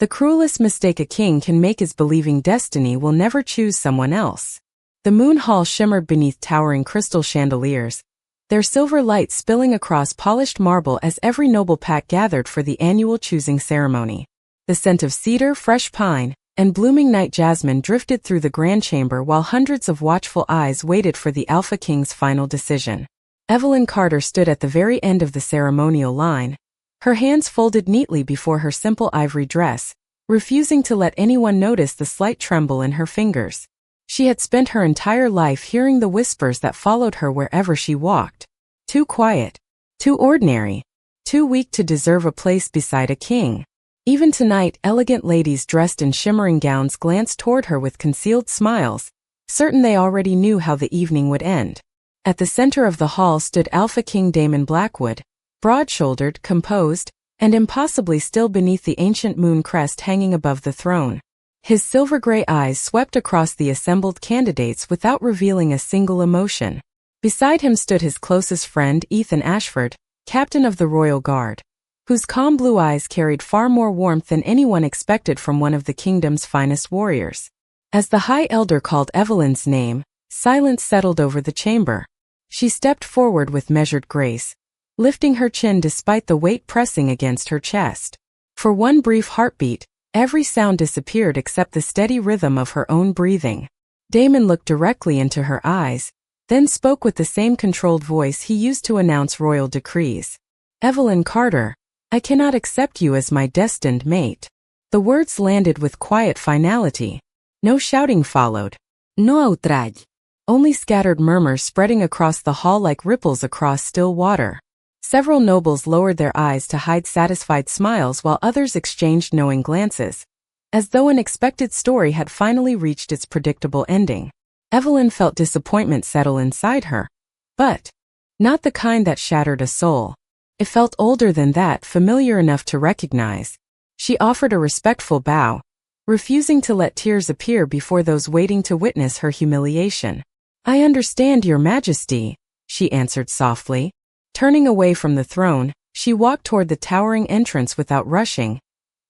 The cruelest mistake a king can make is believing destiny will never choose someone else. The moon hall shimmered beneath towering crystal chandeliers, their silver light spilling across polished marble as every noble pack gathered for the annual choosing ceremony. The scent of cedar, fresh pine, and blooming night jasmine drifted through the grand chamber while hundreds of watchful eyes waited for the Alpha King's final decision. Evelyn Carter stood at the very end of the ceremonial line, her hands folded neatly before her simple ivory dress, refusing to let anyone notice the slight tremble in her fingers. She had spent her entire life hearing the whispers that followed her wherever she walked. Too quiet, too ordinary, too weak to deserve a place beside a king. Even tonight, elegant ladies dressed in shimmering gowns glanced toward her with concealed smiles, certain they already knew how the evening would end. At the center of the hall stood Alpha King Damon Blackwood, broad-shouldered, composed, and impossibly still beneath the ancient moon crest hanging above the throne. His silver-gray eyes swept across the assembled candidates without revealing a single emotion. Beside him stood his closest friend, Ethan Ashford, captain of the Royal Guard, whose calm blue eyes carried far more warmth than anyone expected from one of the kingdom's finest warriors. As the High Elder called Evelyn's name, silence settled over the chamber. She stepped forward with measured grace, lifting her chin despite the weight pressing against her chest. For one brief heartbeat, every sound disappeared except the steady rhythm of her own breathing. Damon looked directly into her eyes, then spoke with the same controlled voice he used to announce royal decrees. "Evelyn Carter, I cannot accept you as my destined mate." The words landed with quiet finality. No shouting followed. No outrage. Only scattered murmurs spreading across the hall like ripples across still water. Several nobles lowered their eyes to hide satisfied smiles while others exchanged knowing glances, as though an expected story had finally reached its predictable ending. Evelyn felt disappointment settle inside her, but not the kind that shattered a soul. It felt older than that, familiar enough to recognize. She offered a respectful bow, refusing to let tears appear before those waiting to witness her humiliation. "I understand, Your Majesty," she answered softly. Turning away from the throne, she walked toward the towering entrance without rushing,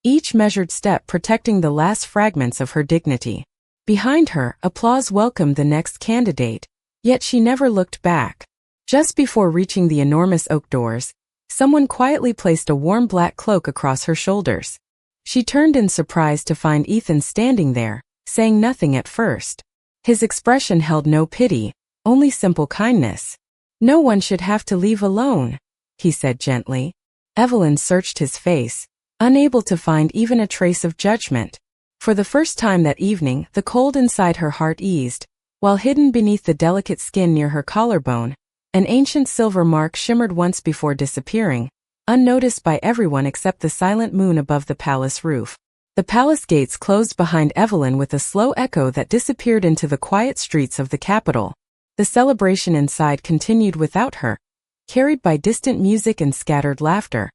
each measured step protecting the last fragments of her dignity. Behind her, applause welcomed the next candidate, yet she never looked back. Just before reaching the enormous oak doors, someone quietly placed a warm black cloak across her shoulders. She turned in surprise to find Ethan standing there, saying nothing at first. His expression held no pity, only simple kindness. "No one should have to leave alone," he said gently. Evelyn searched his face, unable to find even a trace of judgment. For the first time that evening, the cold inside her heart eased, while hidden beneath the delicate skin near her collarbone, an ancient silver mark shimmered once before disappearing, unnoticed by everyone except the silent moon above the palace roof. The palace gates closed behind Evelyn with a slow echo that disappeared into the quiet streets of the capital. The celebration inside continued without her, carried by distant music and scattered laughter,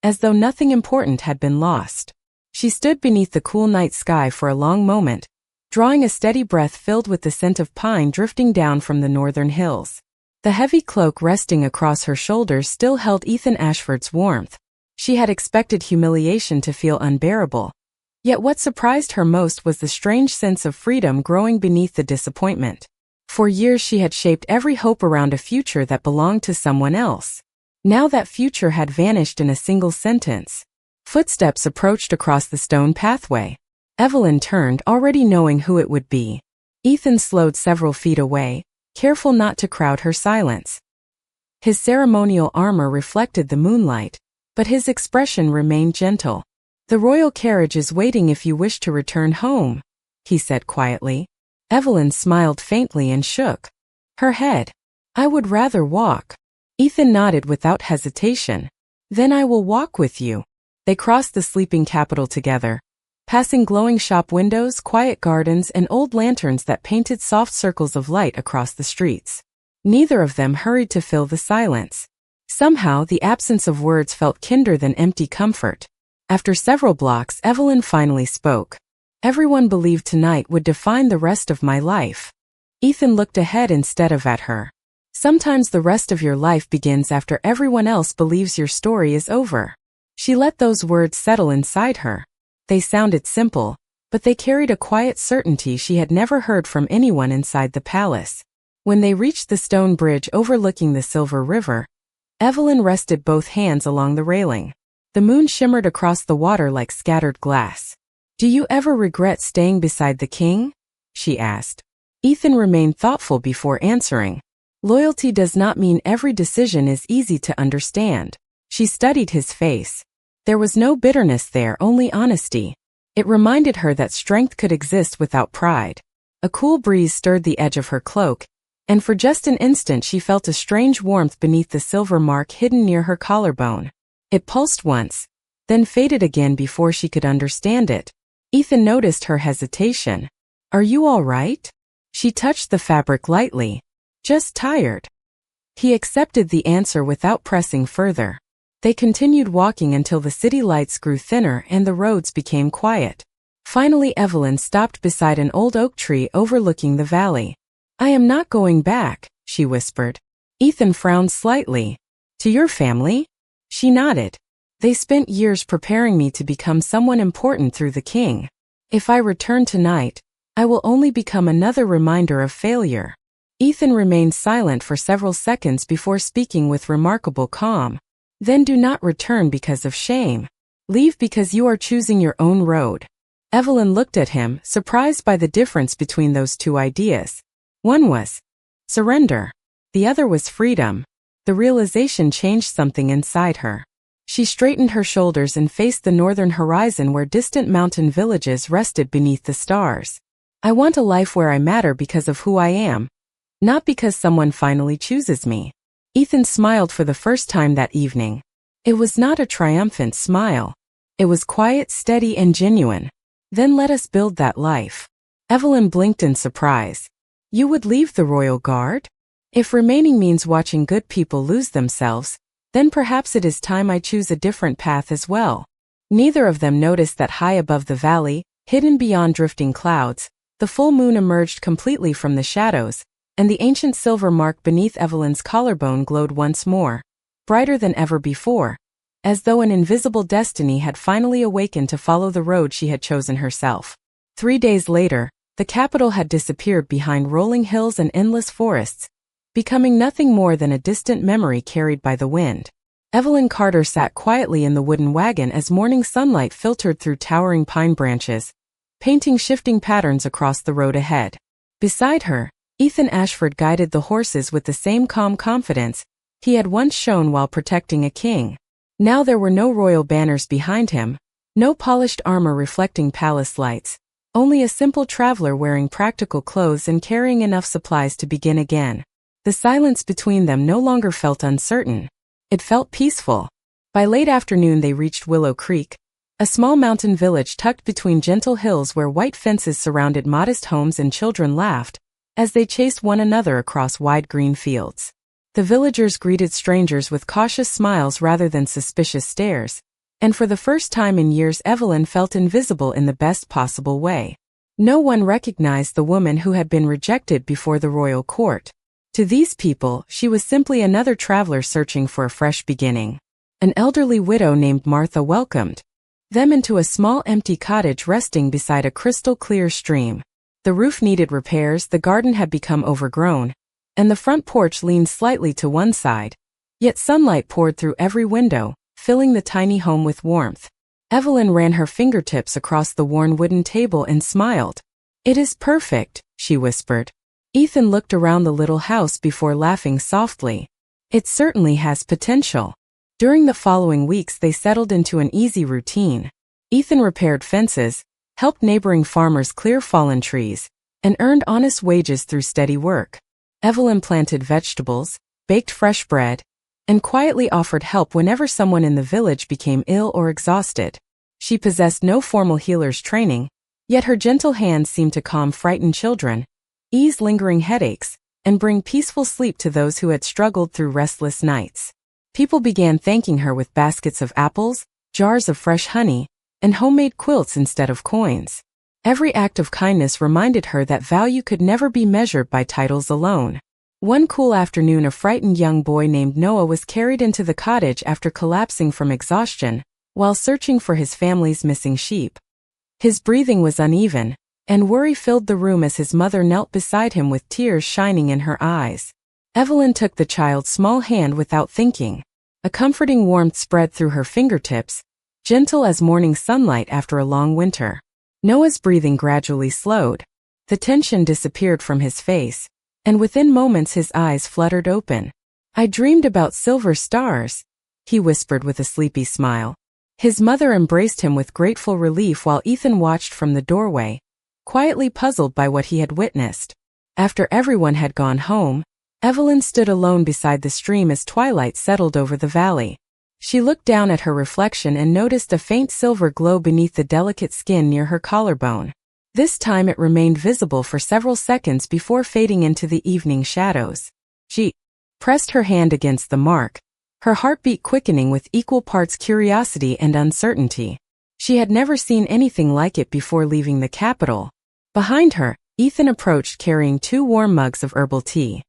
as though nothing important had been lost. She stood beneath the cool night sky for a long moment, drawing a steady breath filled with the scent of pine drifting down from the northern hills. The heavy cloak resting across her shoulders still held Ethan Ashford's warmth. She had expected humiliation to feel unbearable, yet what surprised her most was the strange sense of freedom growing beneath the disappointment. For years she had shaped every hope around a future that belonged to someone else. Now that future had vanished in a single sentence. Footsteps approached across the stone pathway. Evelyn turned, already knowing who it would be. Ethan slowed several feet away, careful not to crowd her silence. His ceremonial armor reflected the moonlight, but his expression remained gentle. "The royal carriage is waiting if you wish to return home," he said quietly. Evelyn smiled faintly and shook her head. "I would rather walk." Ethan nodded without hesitation. "Then I will walk with you." They crossed the sleeping capital together, passing glowing shop windows, quiet gardens, and old lanterns that painted soft circles of light across the streets. Neither of them hurried to fill the silence. Somehow, the absence of words felt kinder than empty comfort. After several blocks, Evelyn finally spoke. "Everyone believed tonight would define the rest of my life." Ethan looked ahead instead of at her. "Sometimes the rest of your life begins after everyone else believes your story is over." She let those words settle inside her. They sounded simple, but they carried a quiet certainty she had never heard from anyone inside the palace. When they reached the stone bridge overlooking the Silver River, Evelyn rested both hands along the railing. The moon shimmered across the water like scattered glass. "Do you ever regret staying beside the king?" she asked. Ethan remained thoughtful before answering. Loyalty does not mean every decision is easy to understand. She studied his face. There was no bitterness there, only honesty. It reminded her that strength could exist without pride. A cool breeze stirred the edge of her cloak, and for just an instant she felt a strange warmth beneath the silver mark hidden near her collarbone. It pulsed once, then faded again before she could understand it. Ethan noticed her hesitation. "Are you all right?" She touched the fabric lightly. "Just tired." He accepted the answer without pressing further. They continued walking until the city lights grew thinner and the roads became quiet. Finally Evelyn stopped beside an old oak tree overlooking the valley. "I am not going back," she whispered. Ethan frowned slightly. "To your family?" She nodded. "They spent years preparing me to become someone important through the king. If I return tonight, I will only become another reminder of failure." Ethan remained silent for several seconds before speaking with remarkable calm. "Then do not return because of shame. Leave because you are choosing your own road." Evelyn looked at him, surprised by the difference between those two ideas. One was surrender. The other was freedom. The realization changed something inside her. She straightened her shoulders and faced the northern horizon where distant mountain villages rested beneath the stars. "I want a life where I matter because of who I am, not because someone finally chooses me." Ethan smiled for the first time that evening. It was not a triumphant smile. It was quiet, steady, and genuine. "Then let us build that life." Evelyn blinked in surprise. "You would leave the royal guard? If remaining means watching good people lose themselves, then perhaps it is time I choose a different path as well." Neither of them noticed that high above the valley, hidden beyond drifting clouds, the full moon emerged completely from the shadows, and the ancient silver mark beneath Evelyn's collarbone glowed once more, brighter than ever before, as though an invisible destiny had finally awakened to follow the road she had chosen herself. 3 days later, the capital had disappeared behind rolling hills and endless forests, becoming nothing more than a distant memory carried by the wind. Evelyn Carter sat quietly in the wooden wagon as morning sunlight filtered through towering pine branches, painting shifting patterns across the road ahead. Beside her, Ethan Ashford guided the horses with the same calm confidence he had once shown while protecting a king. Now there were no royal banners behind him, no polished armor reflecting palace lights, only a simple traveler wearing practical clothes and carrying enough supplies to begin again. The silence between them no longer felt uncertain. It felt peaceful. By late afternoon they reached Willow Creek, a small mountain village tucked between gentle hills where white fences surrounded modest homes and children laughed as they chased one another across wide green fields. The villagers greeted strangers with cautious smiles rather than suspicious stares, and for the first time in years Evelyn felt invisible in the best possible way. No one recognized the woman who had been rejected before the royal court. To these people, she was simply another traveler searching for a fresh beginning. An elderly widow named Martha welcomed them into a small empty cottage resting beside a crystal-clear stream. The roof needed repairs, the garden had become overgrown, and the front porch leaned slightly to one side, yet sunlight poured through every window, filling the tiny home with warmth. Evelyn ran her fingertips across the worn wooden table and smiled. "It is perfect," she whispered. Ethan looked around the little house before laughing softly. "It certainly has potential." During the following weeks they settled into an easy routine. Ethan repaired fences, helped neighboring farmers clear fallen trees, and earned honest wages through steady work. Evelyn planted vegetables, baked fresh bread, and quietly offered help whenever someone in the village became ill or exhausted. She possessed no formal healer's training, yet her gentle hands seemed to calm frightened children, ease lingering headaches, and bring peaceful sleep to those who had struggled through restless nights. People began thanking her with baskets of apples, jars of fresh honey, and homemade quilts instead of coins. Every act of kindness reminded her that value could never be measured by titles alone. One cool afternoon, a frightened young boy named Noah was carried into the cottage after collapsing from exhaustion, while searching for his family's missing sheep. His breathing was uneven, and worry filled the room as his mother knelt beside him with tears shining in her eyes. Evelyn took the child's small hand without thinking. A comforting warmth spread through her fingertips, gentle as morning sunlight after a long winter. Noah's breathing gradually slowed. The tension disappeared from his face, and within moments his eyes fluttered open. "I dreamed about silver stars," he whispered with a sleepy smile. His mother embraced him with grateful relief while Ethan watched from the doorway, quietly puzzled by what he had witnessed. After everyone had gone home, Evelyn stood alone beside the stream as twilight settled over the valley. She looked down at her reflection and noticed a faint silver glow beneath the delicate skin near her collarbone. This time it remained visible for several seconds before fading into the evening shadows. She pressed her hand against the mark, her heartbeat quickening with equal parts curiosity and uncertainty. She had never seen anything like it before leaving the capital. Behind her, Ethan approached carrying 2 warm mugs of herbal tea.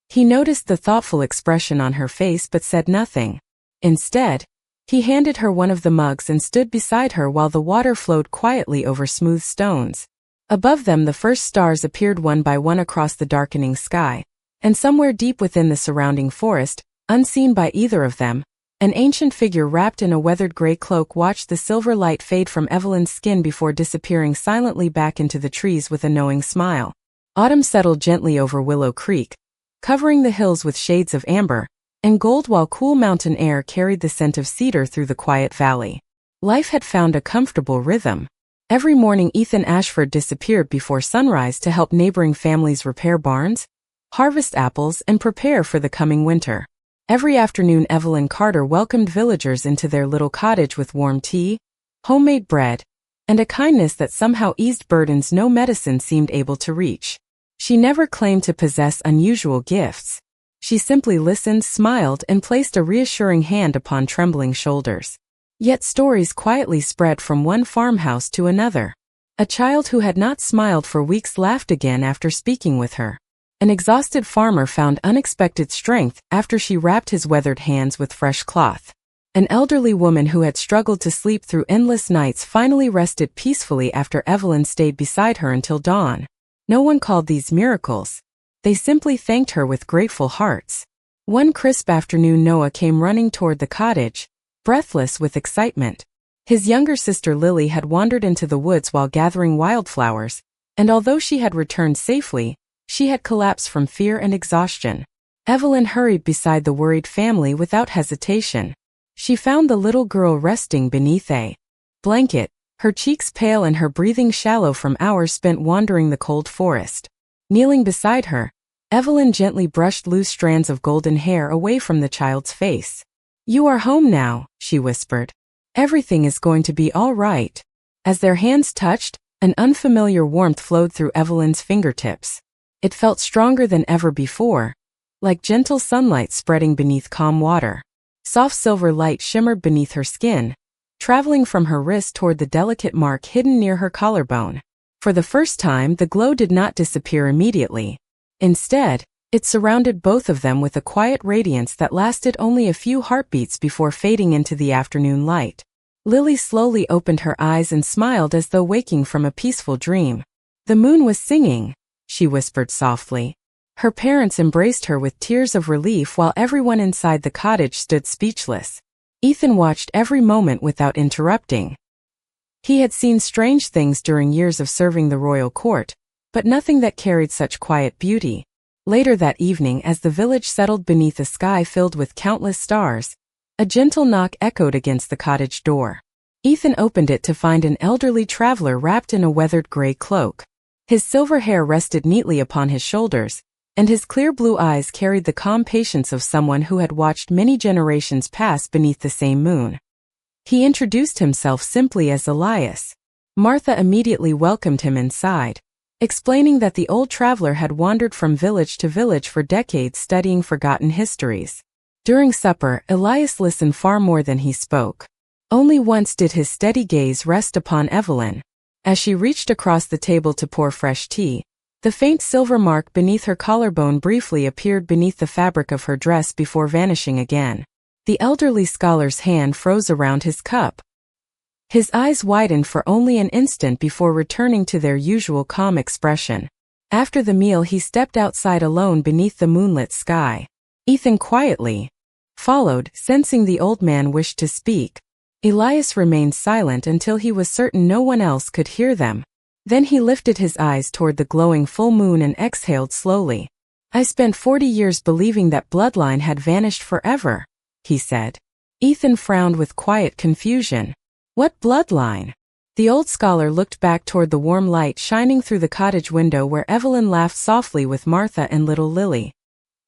He noticed the thoughtful expression on her face but said nothing. Instead, he handed her one of the mugs and stood beside her while the water flowed quietly over smooth stones. Above them the first stars appeared one by one across the darkening sky, and somewhere deep within the surrounding forest, unseen by either of them, an ancient figure wrapped in a weathered gray cloak watched the silver light fade from Evelyn's skin before disappearing silently back into the trees with a knowing smile. Autumn settled gently over Willow Creek, covering the hills with shades of amber and gold while cool mountain air carried the scent of cedar through the quiet valley. Life had found a comfortable rhythm. Every morning Ethan Ashford disappeared before sunrise to help neighboring families repair barns, harvest apples, and prepare for the coming winter. Every afternoon Evelyn Carter welcomed villagers into their little cottage with warm tea, homemade bread, and a kindness that somehow eased burdens no medicine seemed able to reach. She never claimed to possess unusual gifts. She simply listened, smiled, and placed a reassuring hand upon trembling shoulders. Yet stories quietly spread from one farmhouse to another. A child who had not smiled for weeks laughed again after speaking with her. An exhausted farmer found unexpected strength after she wrapped his weathered hands with fresh cloth. An elderly woman who had struggled to sleep through endless nights finally rested peacefully after Evelyn stayed beside her until dawn. No one called these miracles. They simply thanked her with grateful hearts. One crisp afternoon Noah came running toward the cottage, breathless with excitement. His younger sister Lily had wandered into the woods while gathering wildflowers, and although she had returned safely, she had collapsed from fear and exhaustion. Evelyn hurried beside the worried family without hesitation. She found the little girl resting beneath a blanket, her cheeks pale and her breathing shallow from hours spent wandering the cold forest. Kneeling beside her, Evelyn gently brushed loose strands of golden hair away from the child's face. "You are home now," she whispered. "Everything is going to be all right." As their hands touched, an unfamiliar warmth flowed through Evelyn's fingertips. It felt stronger than ever before, like gentle sunlight spreading beneath calm water. Soft silver light shimmered beneath her skin, traveling from her wrist toward the delicate mark hidden near her collarbone. For the first time, the glow did not disappear immediately. Instead, it surrounded both of them with a quiet radiance that lasted only a few heartbeats before fading into the afternoon light. Lily slowly opened her eyes and smiled as though waking from a peaceful dream. "The moon was singing," she whispered softly. Her parents embraced her with tears of relief while everyone inside the cottage stood speechless. Ethan watched every moment without interrupting. He had seen strange things during years of serving the royal court, but nothing that carried such quiet beauty. Later that evening, as the village settled beneath a sky filled with countless stars, a gentle knock echoed against the cottage door. Ethan opened it to find an elderly traveler wrapped in a weathered gray cloak. His silver hair rested neatly upon his shoulders, and his clear blue eyes carried the calm patience of someone who had watched many generations pass beneath the same moon. He introduced himself simply as Elias. Martha immediately welcomed him inside, explaining that the old traveler had wandered from village to village for decades studying forgotten histories. During supper, Elias listened far more than he spoke. Only once did his steady gaze rest upon Evelyn. As she reached across the table to pour fresh tea, the faint silver mark beneath her collarbone briefly appeared beneath the fabric of her dress before vanishing again. The elderly scholar's hand froze around his cup. His eyes widened for only an instant before returning to their usual calm expression. After the meal he stepped outside alone beneath the moonlit sky. Ethan quietly followed, sensing the old man wished to speak. Elias remained silent until he was certain no one else could hear them. Then he lifted his eyes toward the glowing full moon and exhaled slowly. "I spent 40 years believing that Bloodline had vanished forever," he said. Ethan frowned with quiet confusion. "What Bloodline?" The old scholar looked back toward the warm light shining through the cottage window where Evelyn laughed softly with Martha and little Lily.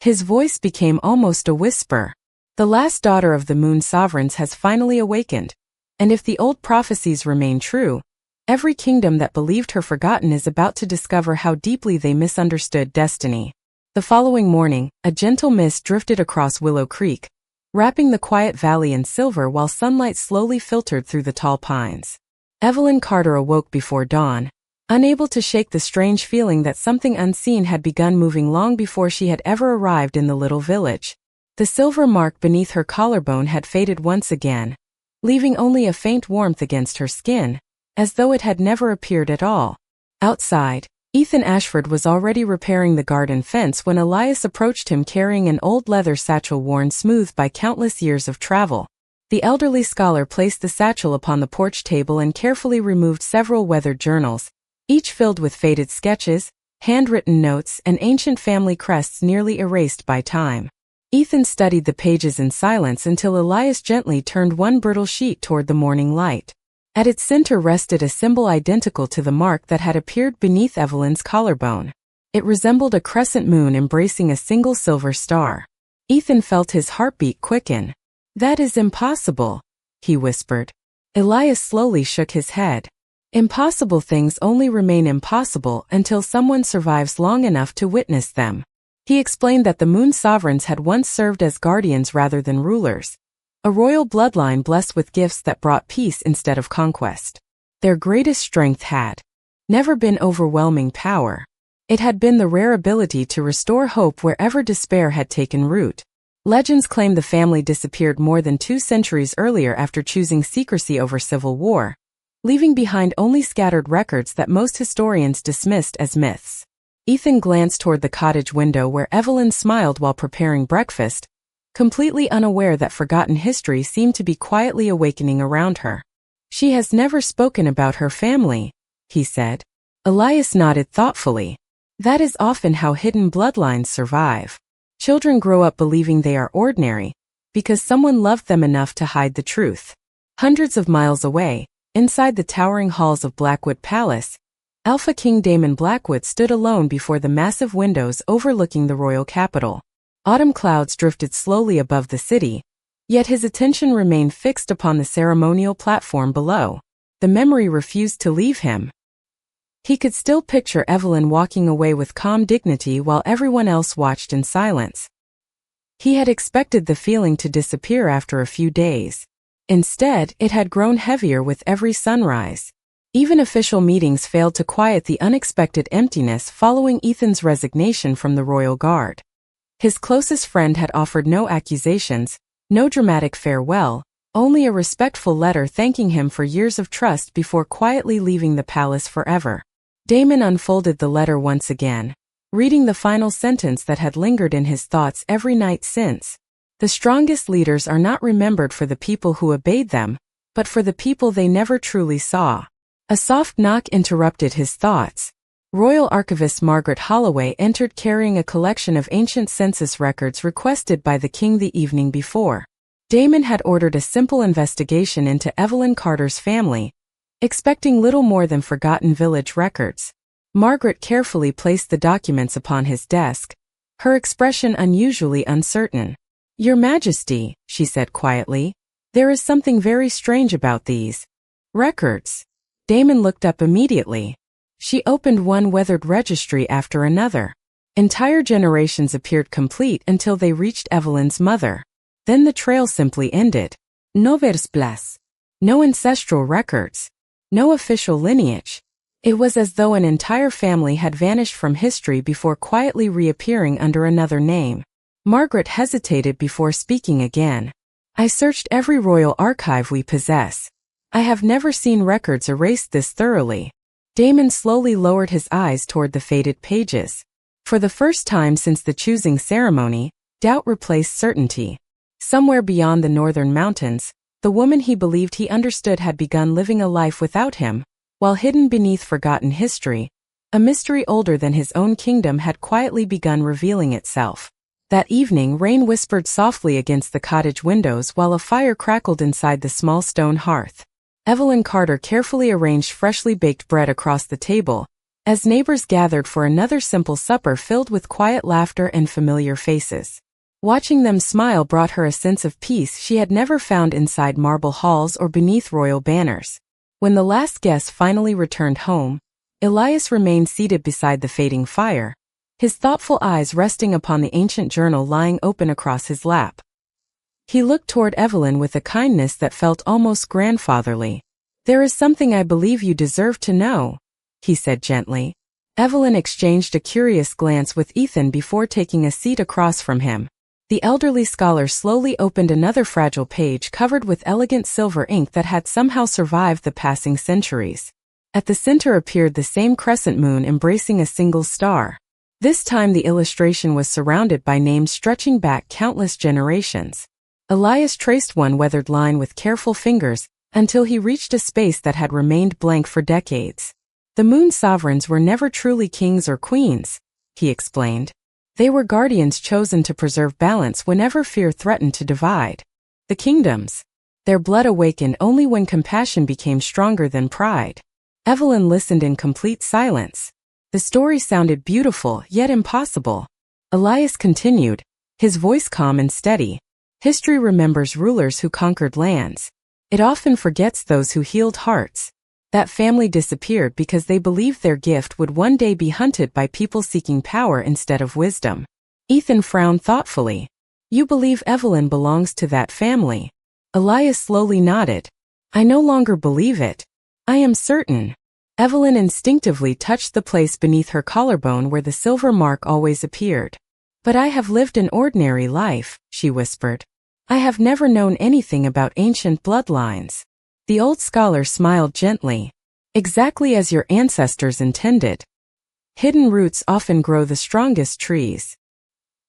His voice became almost a whisper. "The last daughter of the Moon Sovereigns has finally awakened, and if the old prophecies remain true, every kingdom that believed her forgotten is about to discover how deeply they misunderstood destiny." The following morning, a gentle mist drifted across Willow Creek, wrapping the quiet valley in silver while sunlight slowly filtered through the tall pines. Evelyn Carter awoke before dawn, unable to shake the strange feeling that something unseen had begun moving long before she had ever arrived in the little village. The silver mark beneath her collarbone had faded once again, leaving only a faint warmth against her skin, as though it had never appeared at all. Outside, Ethan Ashford was already repairing the garden fence when Elias approached him carrying an old leather satchel worn smooth by countless years of travel. The elderly scholar placed the satchel upon the porch table and carefully removed several weathered journals, each filled with faded sketches, handwritten notes, and ancient family crests nearly erased by time. Ethan studied the pages in silence until Elias gently turned one brittle sheet toward the morning light. At its center rested a symbol identical to the mark that had appeared beneath Evelyn's collarbone. It resembled a crescent moon embracing a single silver star. Ethan felt his heartbeat quicken. "That is impossible," he whispered. Elias slowly shook his head. "Impossible things only remain impossible until someone survives long enough to witness them." He explained that the Moon Sovereigns had once served as guardians rather than rulers, a royal bloodline blessed with gifts that brought peace instead of conquest. Their greatest strength had never been overwhelming power. It had been the rare ability to restore hope wherever despair had taken root. Legends claim the family disappeared more than 2 centuries earlier after choosing secrecy over civil war, leaving behind only scattered records that most historians dismissed as myths. Ethan glanced toward the cottage window where Evelyn smiled while preparing breakfast, completely unaware that forgotten history seemed to be quietly awakening around her. "She has never spoken about her family," he said. Elias nodded thoughtfully. "That is often how hidden bloodlines survive. Children grow up believing they are ordinary, because someone loved them enough to hide the truth." Hundreds of miles away, inside the towering halls of Blackwood Palace, Alpha King Damon Blackwood stood alone before the massive windows overlooking the royal capital. Autumn clouds drifted slowly above the city, yet his attention remained fixed upon the ceremonial platform below. The memory refused to leave him. He could still picture Evelyn walking away with calm dignity while everyone else watched in silence. He had expected the feeling to disappear after a few days. Instead, it had grown heavier with every sunrise. Even official meetings failed to quiet the unexpected emptiness following Ethan's resignation from the royal guard. His closest friend had offered no accusations, no dramatic farewell, only a respectful letter thanking him for years of trust before quietly leaving the palace forever. Damon unfolded the letter once again, reading the final sentence that had lingered in his thoughts every night since. "The strongest leaders are not remembered for the people who obeyed them, but for the people they never truly saw." A soft knock interrupted his thoughts. Royal Archivist Margaret Holloway entered carrying a collection of ancient census records requested by the king the evening before. Damon had ordered a simple investigation into Evelyn Carter's family, expecting little more than forgotten village records. Margaret carefully placed the documents upon his desk, her expression unusually uncertain. "Your Majesty," she said quietly, "there is something very strange about these records." Damon looked up immediately. She opened one weathered registry after another. Entire generations appeared complete until they reached Evelyn's mother. Then the trail simply ended. No versplace. No ancestral records. No official lineage. It was as though an entire family had vanished from history before quietly reappearing under another name. Margaret hesitated before speaking again. "I searched every royal archive we possess. I have never seen records erased this thoroughly. Damon slowly lowered his eyes toward the faded pages. For the first time since the choosing ceremony, doubt replaced certainty. Somewhere beyond the northern mountains, the woman he believed he understood had begun living a life without him, while hidden beneath forgotten history, a mystery older than his own kingdom had quietly begun revealing itself. That evening, rain whispered softly against the cottage windows while a fire crackled inside the small stone hearth. Evelyn Carter carefully arranged freshly baked bread across the table, as neighbors gathered for another simple supper filled with quiet laughter and familiar faces. Watching them smile brought her a sense of peace she had never found inside marble halls or beneath royal banners. When the last guest finally returned home, Elias remained seated beside the fading fire, his thoughtful eyes resting upon the ancient journal lying open across his lap. He looked toward Evelyn with a kindness that felt almost grandfatherly. "There is something I believe you deserve to know," he said gently. Evelyn exchanged a curious glance with Ethan before taking a seat across from him. The elderly scholar slowly opened another fragile page covered with elegant silver ink that had somehow survived the passing centuries. At the center appeared the same crescent moon embracing a single star. This time the illustration was surrounded by names stretching back countless generations. Elias traced one weathered line with careful fingers until he reached a space that had remained blank for decades. The moon sovereigns were never truly kings or queens, he explained. They were guardians chosen to preserve balance whenever fear threatened to divide. The kingdoms. Their blood awakened only when compassion became stronger than pride. Evelyn listened in complete silence. The story sounded beautiful, yet impossible. Elias continued, his voice calm and steady. History remembers rulers who conquered lands. It often forgets those who healed hearts. That family disappeared because they believed their gift would one day be hunted by people seeking power instead of wisdom. Ethan frowned thoughtfully. You believe Evelyn belongs to that family? Elias slowly nodded. I no longer believe it. I am certain. Evelyn instinctively touched the place beneath her collarbone where the silver mark always appeared. But I have lived an ordinary life, she whispered. I have never known anything about ancient bloodlines. The old scholar smiled gently. Exactly as your ancestors intended. Hidden roots often grow the strongest trees.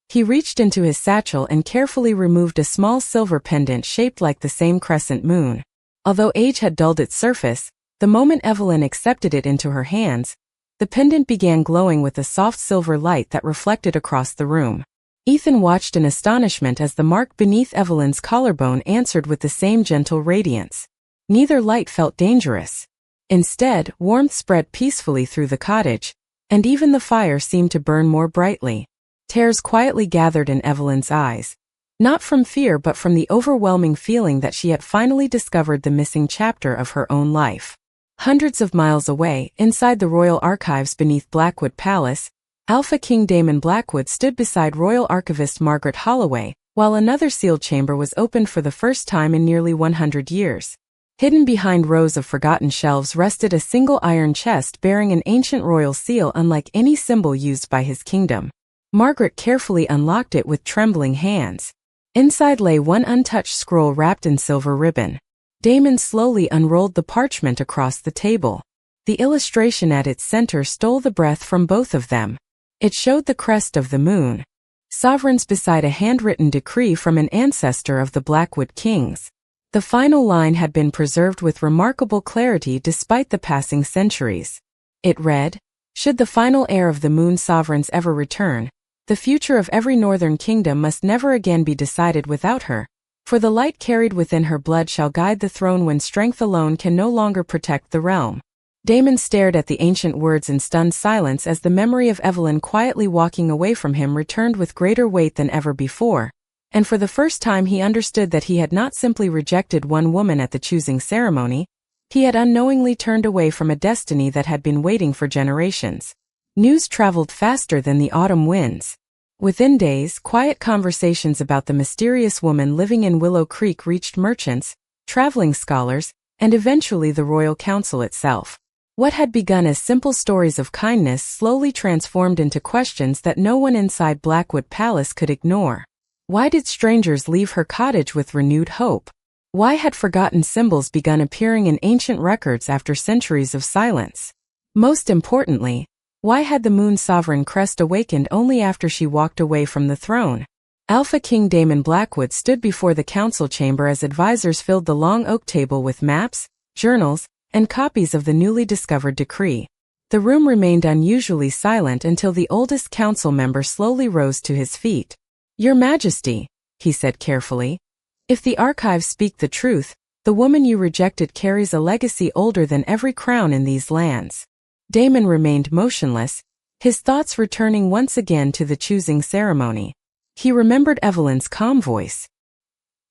He reached into his satchel and carefully removed a small silver pendant shaped like the same crescent moon. Although age had dulled its surface, the moment Evelyn accepted it into her hands, the pendant began glowing with a soft silver light that reflected across the room. Ethan watched in astonishment as the mark beneath Evelyn's collarbone answered with the same gentle radiance. Neither light felt dangerous. Instead, warmth spread peacefully through the cottage, and even the fire seemed to burn more brightly. Tears quietly gathered in Evelyn's eyes, not from fear but from the overwhelming feeling that she had finally discovered the missing chapter of her own life. Hundreds of miles away, inside the royal archives beneath Blackwood Palace, Alpha King Damon Blackwood stood beside Royal Archivist Margaret Holloway, while another sealed chamber was opened for the first time in nearly 100 years. Hidden behind rows of forgotten shelves rested a single iron chest bearing an ancient royal seal unlike any symbol used by his kingdom. Margaret carefully unlocked it with trembling hands. Inside lay one untouched scroll wrapped in silver ribbon. Damon slowly unrolled the parchment across the table. The illustration at its center stole the breath from both of them. It showed the crest of the moon. Sovereigns beside a handwritten decree from an ancestor of the Blackwood kings. The final line had been preserved with remarkable clarity despite the passing centuries. It read, should the final heir of the moon sovereigns ever return, the future of every northern kingdom must never again be decided without her, for the light carried within her blood shall guide the throne when strength alone can no longer protect the realm. Damon stared at the ancient words in stunned silence as the memory of Evelyn quietly walking away from him returned with greater weight than ever before, and for the first time he understood that he had not simply rejected one woman at the choosing ceremony, he had unknowingly turned away from a destiny that had been waiting for generations. News traveled faster than the autumn winds. Within days, quiet conversations about the mysterious woman living in Willow Creek reached merchants, traveling scholars, and eventually the royal council itself. What had begun as simple stories of kindness slowly transformed into questions that no one inside Blackwood Palace could ignore. Why did strangers leave her cottage with renewed hope? Why had forgotten symbols begun appearing in ancient records after centuries of silence? Most importantly, why had the Moon Sovereign crest awakened only after she walked away from the throne? Alpha King Damon Blackwood stood before the council chamber as advisors filled the long oak table with maps, journals, and copies of the newly discovered decree. The room remained unusually silent until the oldest council member slowly rose to his feet. "Your Majesty," he said carefully, "if the archives speak the truth, the woman you rejected carries a legacy older than every crown in these lands." Damon remained motionless, his thoughts returning once again to the choosing ceremony. He remembered Evelyn's calm voice.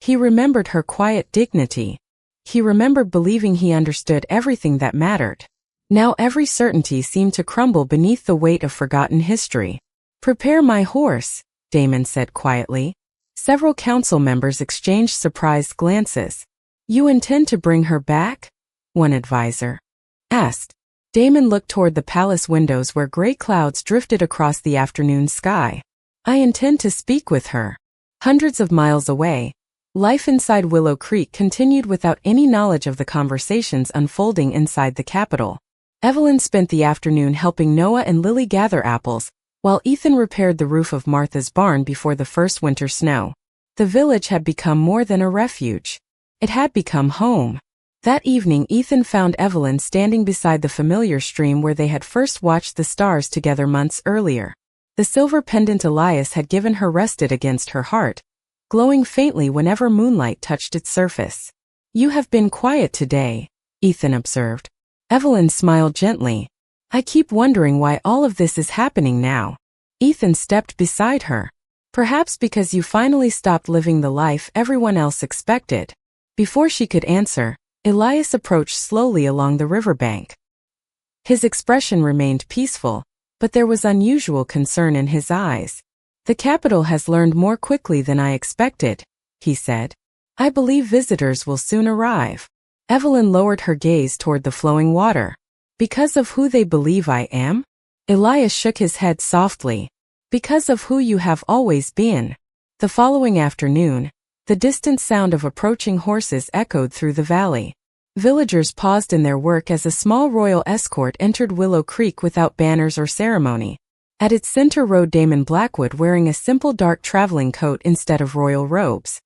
He remembered her quiet dignity. He remembered believing he understood everything that mattered. Now every certainty seemed to crumble beneath the weight of forgotten history. "Prepare my horse," Damon said quietly. Several council members exchanged surprised glances. "You intend to bring her back?" one advisor asked. Damon looked toward the palace windows where gray clouds drifted across the afternoon sky. "I intend to speak with her." Hundreds of miles away, life inside Willow Creek continued without any knowledge of the conversations unfolding inside the capital. Evelyn spent the afternoon helping Noah and Lily gather apples, while Ethan repaired the roof of Martha's barn before the first winter snow. The village had become more than a refuge. It had become home. That evening Ethan found Evelyn standing beside the familiar stream where they had first watched the stars together months earlier. The silver pendant Elias had given her rested against her heart, glowing faintly whenever moonlight touched its surface. "You have been quiet today," Ethan observed. Evelyn smiled gently. "I keep wondering why all of this is happening now." Ethan stepped beside her. "Perhaps because you finally stopped living the life everyone else expected." Before she could answer, Elias approached slowly along the riverbank. His expression remained peaceful, but there was unusual concern in his eyes. "The capital has learned more quickly than I expected," he said. "I believe visitors will soon arrive." Evelyn lowered her gaze toward the flowing water. "Because of who they believe I am?" Elias shook his head softly. "Because of who you have always been." The following afternoon, the distant sound of approaching horses echoed through the valley. Villagers paused in their work as a small royal escort entered Willow Creek without banners or ceremony. At its center rode Damon Blackwood wearing a simple dark traveling coat instead of royal robes.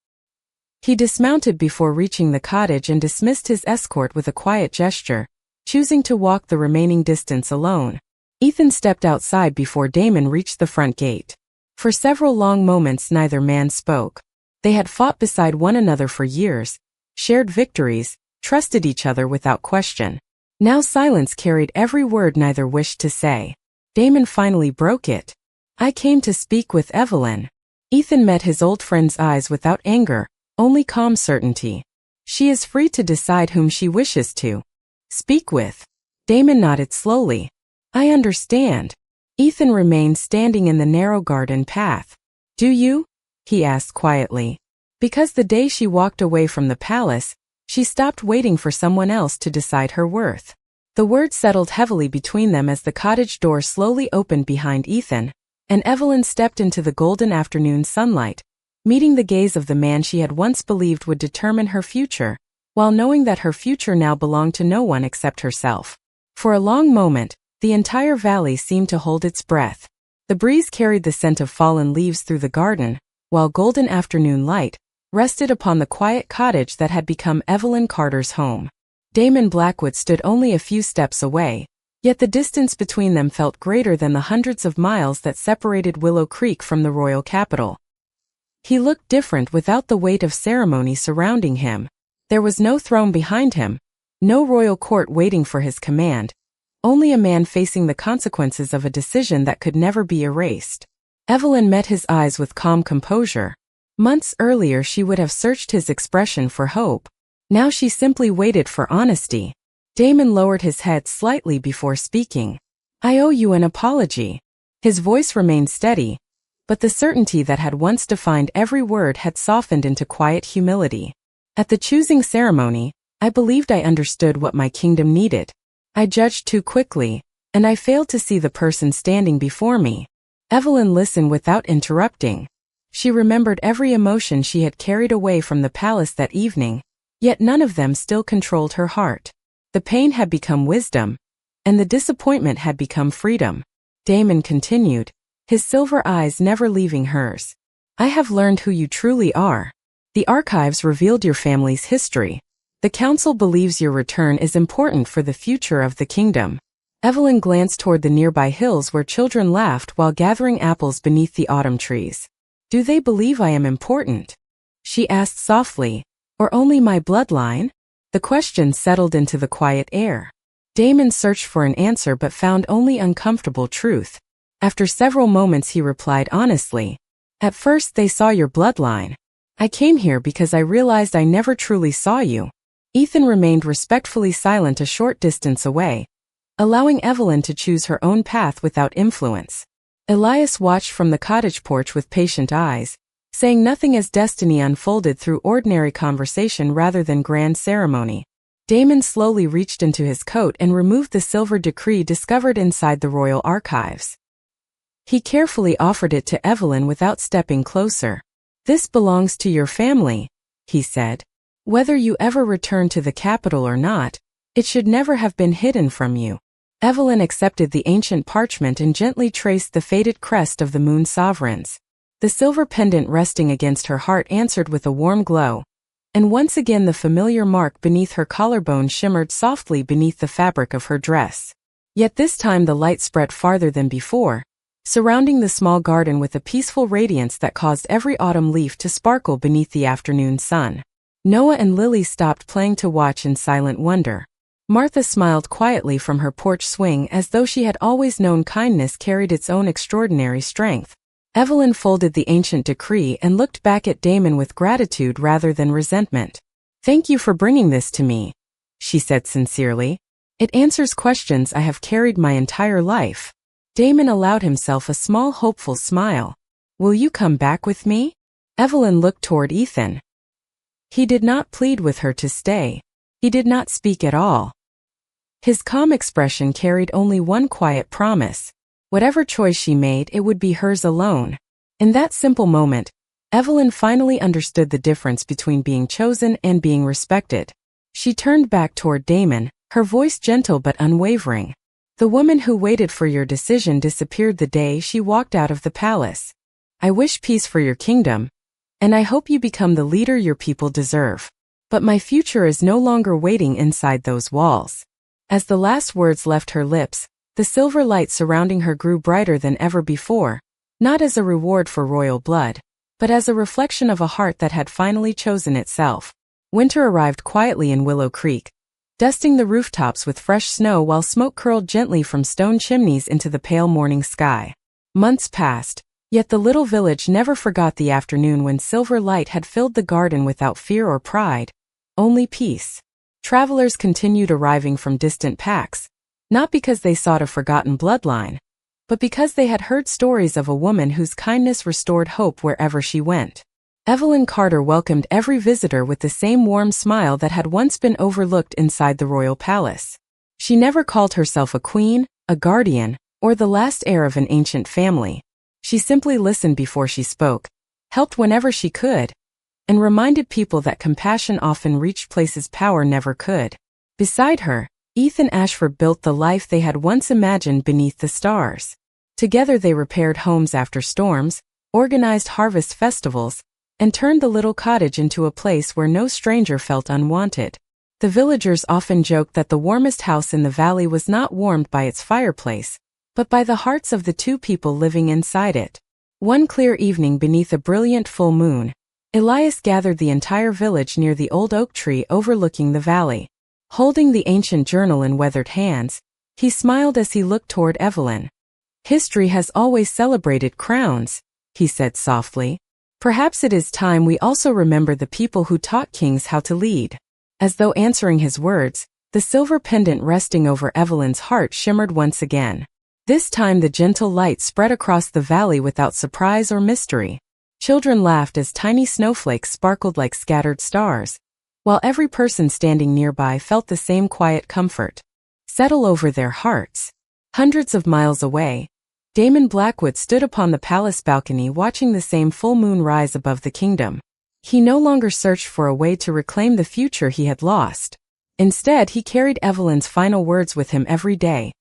He dismounted before reaching the cottage and dismissed his escort with a quiet gesture, choosing to walk the remaining distance alone. Ethan stepped outside before Damon reached the front gate. For several long moments neither man spoke. They had fought beside one another for years, shared victories, trusted each other without question. Now silence carried every word neither wished to say. Damon finally broke it. "I came to speak with Evelyn." Ethan met his old friend's eyes without anger, only calm certainty. "She is free to decide whom she wishes to speak with." Damon nodded slowly. "I understand." Ethan remained standing in the narrow garden path. "Do you?" he asked quietly. "Because the day she walked away from the palace, she stopped waiting for someone else to decide her worth." The words settled heavily between them as the cottage door slowly opened behind Ethan, and Evelyn stepped into the golden afternoon sunlight, meeting the gaze of the man she had once believed would determine her future, while knowing that her future now belonged to no one except herself. For a long moment, the entire valley seemed to hold its breath. The breeze carried the scent of fallen leaves through the garden, while golden afternoon light rested upon the quiet cottage that had become Evelyn Carter's home. Damon Blackwood stood only a few steps away, yet the distance between them felt greater than the hundreds of miles that separated Willow Creek from the royal capital. He looked different without the weight of ceremony surrounding him. There was no throne behind him, no royal court waiting for his command, only a man facing the consequences of a decision that could never be erased. Evelyn met his eyes with calm composure. Months earlier she would have searched his expression for hope. Now she simply waited for honesty. Damon lowered his head slightly before speaking. "I owe you an apology." His voice remained steady, but the certainty that had once defined every word had softened into quiet humility. "At the choosing ceremony, I believed I understood what my kingdom needed. I judged too quickly, and I failed to see the person standing before me." Evelyn listened without interrupting. She remembered every emotion she had carried away from the palace that evening, Yet none of them still controlled her heart. The pain had become wisdom, and the disappointment had become freedom. Damon continued, his silver eyes never leaving hers. I have learned who you truly are. The archives revealed your family's history. The council believes your return is important for the future of the kingdom. Evelyn glanced toward the nearby hills where children laughed while gathering apples beneath the autumn trees. Do they believe I am important? She asked softly. Or only my bloodline? The question settled into the quiet air. Damon searched for an answer but found only uncomfortable truth. After several moments he replied honestly. At first they saw your bloodline. I came here because I realized I never truly saw you. Ethan remained respectfully silent a short distance away, allowing Evelyn to choose her own path without influence. Elias watched from the cottage porch with patient eyes, saying nothing as destiny unfolded through ordinary conversation rather than grand ceremony. Damon slowly reached into his coat and removed the silver decree discovered inside the royal archives. He carefully offered it to Evelyn without stepping closer. This belongs to your family, he said. Whether you ever return to the capital or not, it should never have been hidden from you. Evelyn accepted the ancient parchment and gently traced the faded crest of the moon sovereigns. The silver pendant resting against her heart answered with a warm glow, and once again the familiar mark beneath her collarbone shimmered softly beneath the fabric of her dress. Yet this time the light spread farther than before, surrounding the small garden with a peaceful radiance that caused every autumn leaf to sparkle beneath the afternoon sun. Noah and Lily stopped playing to watch in silent wonder. Martha smiled quietly from her porch swing as though she had always known kindness carried its own extraordinary strength. Evelyn folded the ancient decree and looked back at Damon with gratitude rather than resentment. Thank you for bringing this to me, she said sincerely. It answers questions I have carried my entire life. Damon allowed himself a small hopeful smile. Will you come back with me? Evelyn looked toward Ethan. He did not plead with her to stay. He did not speak at all. His calm expression carried only one quiet promise. Whatever choice she made, it would be hers alone. In that simple moment, Evelyn finally understood the difference between being chosen and being respected. She turned back toward Damon, her voice gentle but unwavering. The woman who waited for your decision disappeared the day she walked out of the palace. I wish peace for your kingdom, and I hope you become the leader your people deserve. But my future is no longer waiting inside those walls. As the last words left her lips, the silver light surrounding her grew brighter than ever before, not as a reward for royal blood, but as a reflection of a heart that had finally chosen itself. Winter arrived quietly in Willow Creek, dusting the rooftops with fresh snow while smoke curled gently from stone chimneys into the pale morning sky. Months passed, yet the little village never forgot the afternoon when silver light had filled the garden without fear or pride, only peace. Travelers continued arriving from distant packs, not because they sought a forgotten bloodline, but because they had heard stories of a woman whose kindness restored hope wherever she went. Evelyn Carter welcomed every visitor with the same warm smile that had once been overlooked inside the royal palace. She never called herself a queen, a guardian, or the last heir of an ancient family. She simply listened before she spoke, helped whenever she could, and reminded people that compassion often reached places power never could. Beside her, Ethan Ashford built the life they had once imagined beneath the stars. Together they repaired homes after storms, organized harvest festivals, and turned the little cottage into a place where no stranger felt unwanted. The villagers often joked that the warmest house in the valley was not warmed by its fireplace, but by the hearts of the two people living inside it. One clear evening beneath a brilliant full moon, Elias gathered the entire village near the old oak tree overlooking the valley. Holding the ancient journal in weathered hands, he smiled as he looked toward Evelyn. History has always celebrated crowns, he said softly. Perhaps it is time we also remember the people who taught kings how to lead. As though answering his words, the silver pendant resting over Evelyn's heart shimmered once again. This time the gentle light spread across the valley without surprise or mystery. Children laughed as tiny snowflakes sparkled like scattered stars, while every person standing nearby felt the same quiet comfort settle over their hearts. Hundreds of miles away, Damon Blackwood stood upon the palace balcony watching the same full moon rise above the kingdom. He no longer searched for a way to reclaim the future he had lost. Instead, he carried Evelyn's final words with him every day,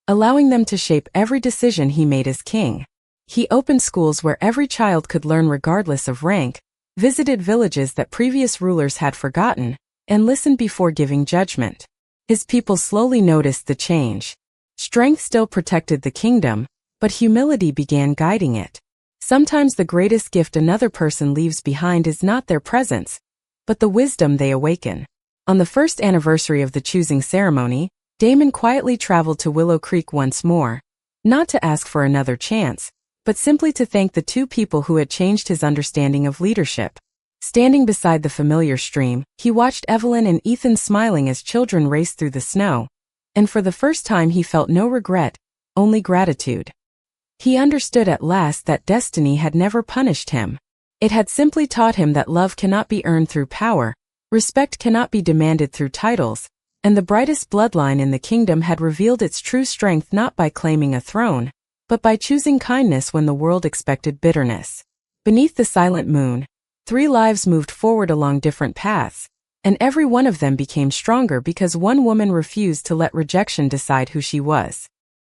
allowing them to shape every decision he made as king. He opened schools where every child could learn regardless of rank, visited villages that previous rulers had forgotten, and listened before giving judgment. His people slowly noticed the change. Strength still protected the kingdom, but humility began guiding it. Sometimes the greatest gift another person leaves behind is not their presence, but the wisdom they awaken. On the first anniversary of the choosing ceremony, Damon quietly traveled to Willow Creek once more, not to ask for another chance, but simply to thank the two people who had changed his understanding of leadership. Standing beside the familiar stream, he watched Evelyn and Ethan smiling as children raced through the snow, and for the first time he felt no regret, only gratitude. He understood at last that destiny had never punished him. It had simply taught him that love cannot be earned through power, respect cannot be demanded through titles, and the brightest bloodline in the kingdom had revealed its true strength not by claiming a throne, but by choosing kindness when the world expected bitterness. Beneath the silent moon, 3 lives moved forward along different paths, and every one of them became stronger because one woman refused to let rejection decide who she was.